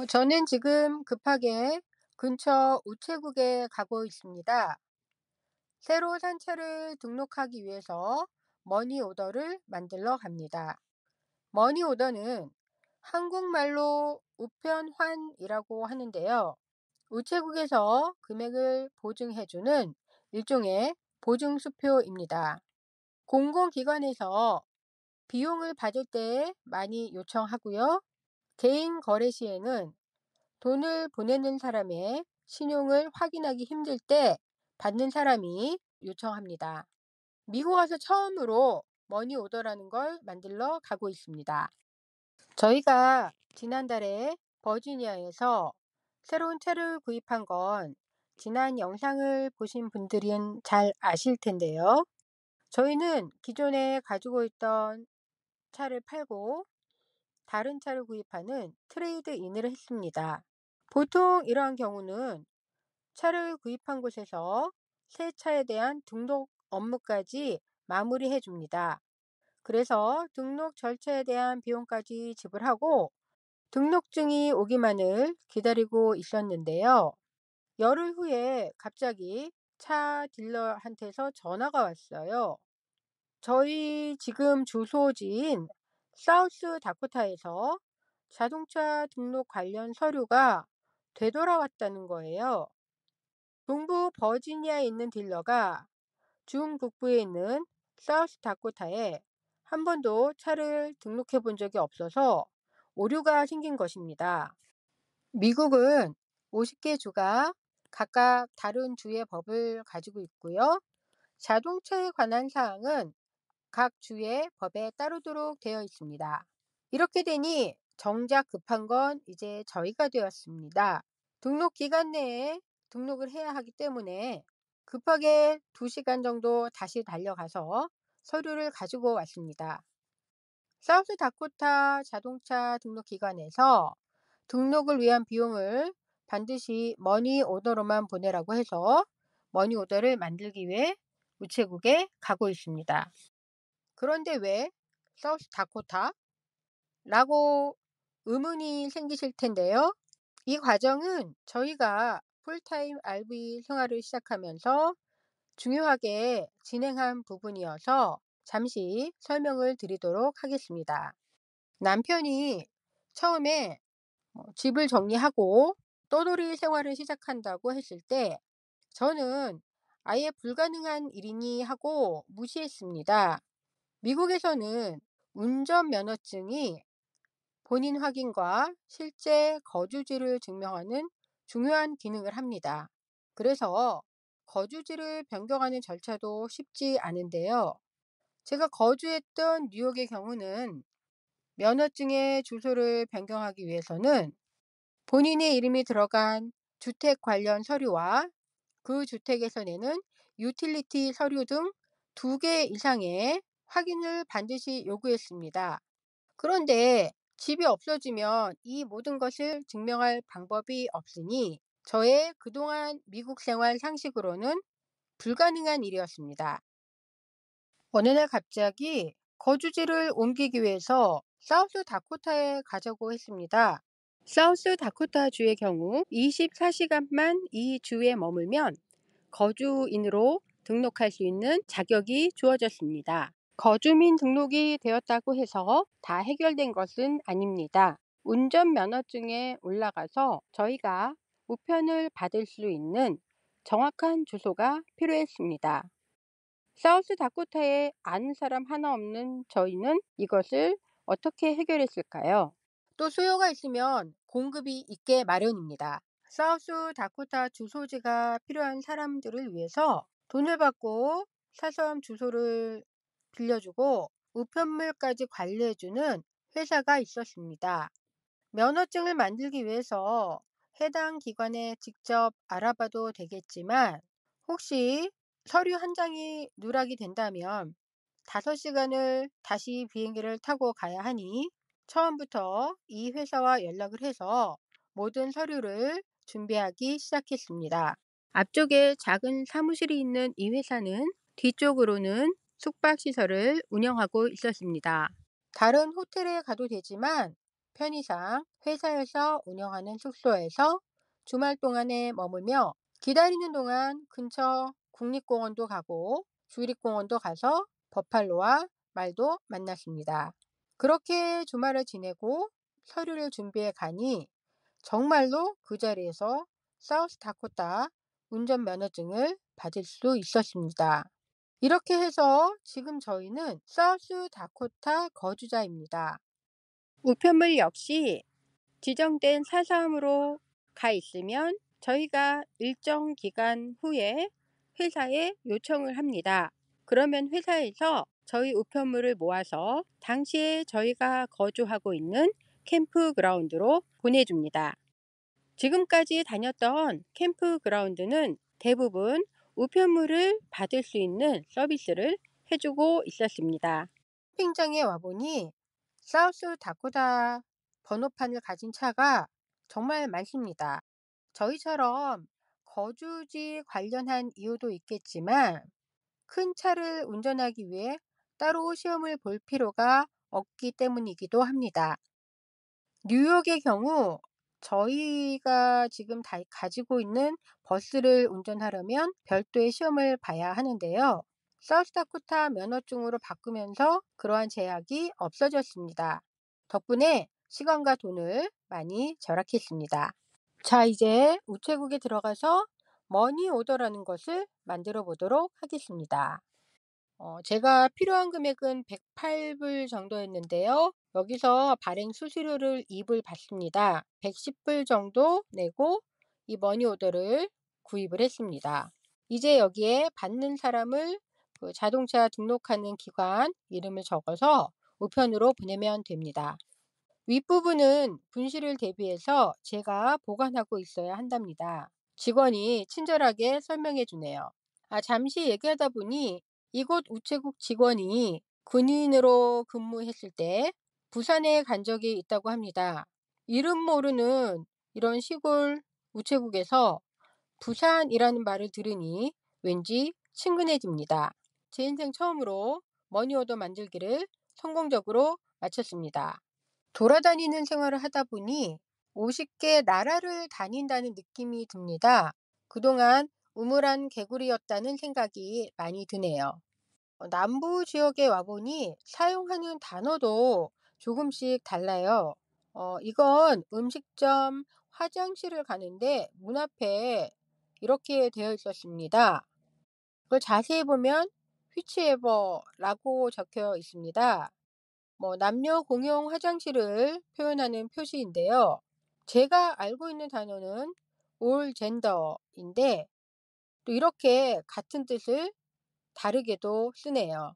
저는 지금 급하게 근처 우체국에 가고 있습니다. 새로 산 차를 등록하기 위해서 머니 오더를 만들러 갑니다. 머니 오더는 한국말로 우편환이라고 하는데요. 우체국에서 금액을 보증해주는 일종의 보증수표입니다. 공공기관에서 비용을 받을 때 많이 요청하고요. 개인 거래 시에는 돈을 보내는 사람의 신용을 확인하기 힘들 때 받는 사람이 요청합니다. 미국 와서 처음으로 머니 오더라는 걸 만들러 가고 있습니다. 저희가 지난달에 버지니아에서 새로운 차를 구입한 건 지난 영상을 보신 분들은 잘 아실 텐데요. 저희는 기존에 가지고 있던 차를 팔고 다른 차를 구입하는 트레이드인을 했습니다. 보통 이러한 경우는 차를 구입한 곳에서 새 차에 대한 등록 업무까지 마무리해 줍니다. 그래서 등록 절차에 대한 비용까지 지불하고 등록증이 오기만을 기다리고 있었는데요. 열흘 후에 갑자기 차 딜러한테서 전화가 왔어요. 저희 지금 주소지인 사우스 다코타에서 자동차 등록 관련 서류가 되돌아왔다는 거예요. 동부 버지니아에 있는 딜러가 중북부에 있는 사우스 다코타에 한 번도 차를 등록해 본 적이 없어서 오류가 생긴 것입니다. 미국은 50개 주가 각각 다른 주의 법을 가지고 있고요. 자동차에 관한 사항은 각 주의 법에 따르도록 되어 있습니다. 이렇게 되니 정작 급한 건 이제 저희가 되었습니다. 등록 기간 내에 등록을 해야 하기 때문에 급하게 2시간 정도 다시 달려가서 서류를 가지고 왔습니다. 사우스 다코타 자동차 등록 기관에서 등록을 위한 비용을 반드시 머니 오더로만 보내라고 해서 머니 오더를 만들기 위해 우체국에 가고 있습니다. 그런데 왜 사우스 다코타? 라고 의문이 생기실 텐데요. 이 과정은 저희가 풀타임 RV 생활을 시작하면서 중요하게 진행한 부분이어서 잠시 설명을 드리도록 하겠습니다. 남편이 처음에 집을 정리하고 떠돌이 생활을 시작한다고 했을 때 저는 아예 불가능한 일이니 하고 무시했습니다. 미국에서는 운전면허증이 본인 확인과 실제 거주지를 증명하는 중요한 기능을 합니다. 그래서 거주지를 변경하는 절차도 쉽지 않은데요. 제가 거주했던 뉴욕의 경우는 면허증의 주소를 변경하기 위해서는 본인의 이름이 들어간 주택 관련 서류와 그 주택에서 내는 유틸리티 서류 등 2개 이상의 확인을 반드시 요구했습니다. 그런데 집이 없어지면 이 모든 것을 증명할 방법이 없으니 저의 그동안 미국 생활 상식으로는 불가능한 일이었습니다. 어느 날 갑자기 거주지를 옮기기 위해서 사우스 다코타에 가자고 했습니다. 사우스 다코타 주의 경우 24시간만 이 주에 머물면 거주인으로 등록할 수 있는 자격이 주어졌습니다. 거주민 등록이 되었다고 해서 다 해결된 것은 아닙니다. 운전면허증에 올라가서 저희가 우편을 받을 수 있는 정확한 주소가 필요했습니다. 사우스 다코타에 아는 사람 하나 없는 저희는 이것을 어떻게 해결했을까요? 또 수요가 있으면 공급이 있게 마련입니다. 사우스 다코타 주소지가 필요한 사람들을 위해서 돈을 받고 사서함 주소를 빌려주고 우편물까지 관리해주는 회사가 있었습니다. 면허증을 만들기 위해서 해당 기관에 직접 알아봐도 되겠지만 혹시 서류 한 장이 누락이 된다면 5시간을 다시 비행기를 타고 가야 하니 처음부터 이 회사와 연락을 해서 모든 서류를 준비하기 시작했습니다. 앞쪽에 작은 사무실이 있는 이 회사는 뒤쪽으로는 숙박시설을 운영하고 있었습니다. 다른 호텔에 가도 되지만 편의상 회사에서 운영하는 숙소에서 주말 동안에 머물며 기다리는 동안 근처 국립공원도 가고 주립공원도 가서 버팔로와 말도 만났습니다. 그렇게 주말을 지내고 서류를 준비해 가니 정말로 그 자리에서 사우스다코타 운전면허증을 받을 수 있었습니다. 이렇게 해서 지금 저희는 사우스다코타 거주자입니다. 우편물 역시 지정된 사서함으로 가 있으면 저희가 일정 기간 후에 회사에 요청을 합니다. 그러면 회사에서 저희 우편물을 모아서 당시에 저희가 거주하고 있는 캠프그라운드로 보내줍니다. 지금까지 다녔던 캠프그라운드는 대부분 우편물을 받을 수 있는 서비스를 해주고 있었습니다. 캠핑장에 와보니 사우스다코타 번호판을 가진 차가 정말 많습니다. 저희처럼 거주지 관련한 이유도 있겠지만 큰 차를 운전하기 위해 따로 시험을 볼 필요가 없기 때문이기도 합니다. 뉴욕의 경우 저희가 지금 가지고 있는 버스를 운전하려면 별도의 시험을 봐야 하는데요. 사우스다코타 면허증으로 바꾸면서 그러한 제약이 없어졌습니다. 덕분에 시간과 돈을 많이 절약했습니다. 자, 이제 우체국에 들어가서 머니 오더라는 것을 만들어 보도록 하겠습니다. 제가 필요한 금액은 108불 정도였는데요. 여기서 발행 수수료를 2불 받습니다. 110불 정도 내고 이 머니 오더를 구입을 했습니다. 이제 여기에 받는 사람을 그 자동차 등록하는 기관 이름을 적어서 우편으로 보내면 됩니다. 윗부분은 분실을 대비해서 제가 보관하고 있어야 한답니다. 직원이 친절하게 설명해 주네요. 잠시 얘기하다 보니 이곳 우체국 직원이 군인으로 근무했을 때 부산에 간 적이 있다고 합니다. 이름 모르는 이런 시골 우체국에서 부산이라는 말을 들으니 왠지 친근해집니다. 제 인생 처음으로 머니오더 만들기를 성공적으로 마쳤습니다. 돌아다니는 생활을 하다 보니 50개 나라를 다닌다는 느낌이 듭니다. 그동안 우물안 개구리였다는 생각이 많이 드네요. 남부 지역에 와보니 사용하는 단어도 조금씩 달라요. 이건 음식점, 화장실을 가는데 문 앞에 이렇게 되어 있었습니다. 그걸 자세히 보면 휘치에버라고 적혀 있습니다. 남녀 공용 화장실을 표현하는 표시인데요. 제가 알고 있는 단어는 올 젠더인데 또 이렇게 같은 뜻을 다르게도 쓰네요.